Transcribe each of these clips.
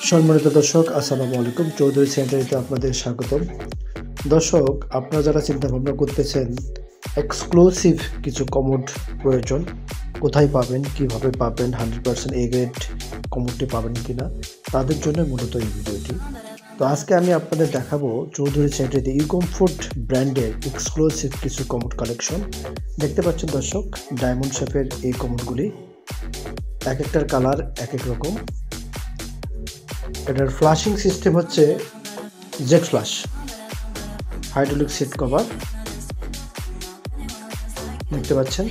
সম্মানিত দর্শক, আসসালামু আলাইকুম। চৌধুরী সেন্টারিতে আপনাদের স্বাগতম। দর্শক, আপনারা যারা চিন্তা ভাবনা করতেছেন এক্সক্লুসিভ কিছু কমোড প্রয়োজন, কোথায় পাবেন, কিভাবে পাবেন, 100% এ গ্রেড কমোডটি পাবেন কিনা, তাদের জন্য মূলত এই ভিডিওটি। তো আজকে আমি আপনাদের দেখাবো চৌধুরী সেন্টারিতে ইউকমফোর্ট ব্র্যান্ডের এক্সক্লুসিভ কিছু কমোড কালেকশন। দেখতে পাচ্ছেন দর্শক, ডায়মন্ড শেপের এই কমোডগুলি, এক একটার কালার এক এক রকম। এটার ফ্লাশিং সিস্টেম হচ্ছে jet flush, hydraulic seat cover. দেখতে পাচ্ছেন,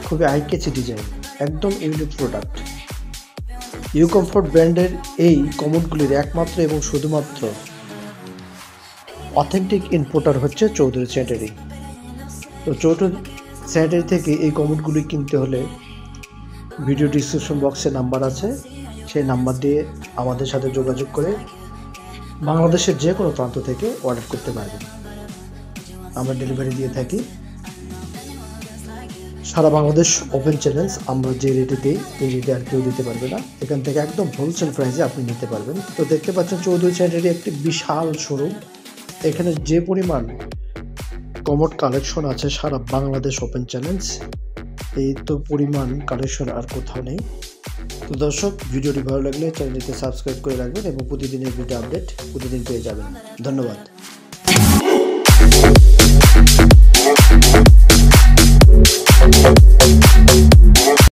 খুবই আই ক্যাচি ডিজাইন, একদম ইউনিক প্রোডাক্ট। ইউকমফোর্ট ব্র্যান্ডের এই কমোডগুলির একমাত্র এবং শুধুমাত্র অথেন্টিক ইম্পোর্টার হচ্ছে চৌধুরী সেন্টারি। তো চৌধুরী সেন্টারি থেকে এই কমোডগুলি কিনতে হলে ভিডিও ডিসক্রিপশন বক্সে নাম্বার আছে, সেই নাম্বার দিয়ে আমাদের সাথে যোগাযোগ করে বাংলাদেশের যে কোনো প্রান্ত থেকে অর্ডার করতে পারবেন। আমরা ডেলিভারি দিয়ে থাকি সারা বাংলাদেশ, ওপেন চ্যালেঞ্জ। আমরা যে রেটে দিই এই রেটে আর কেউ দিতে পারবে না। এখান থেকে একদম হোলসেল প্রাইসে আপনি নিতে পারবেন। তো দেখতে পাচ্ছেন চৌধুরী সেন্টারি একটি বিশাল শোরুম। এখানে যে পরিমাণ কমোড কালেকশন আছে সারা বাংলাদেশ ওপেন চ্যালেঞ্জ, এই তো পরিমাণ কালেকশন আর কোথাও নেই। তো দর্শক, ভিডিওটি ভালো লাগলে চ্যানেলটিতে সাবস্ক্রাইব করে রাখবেন এবং প্রতিদিনের ভিডিও আপডেট প্রতিদিন পেয়ে যাবেন। ধন্যবাদ।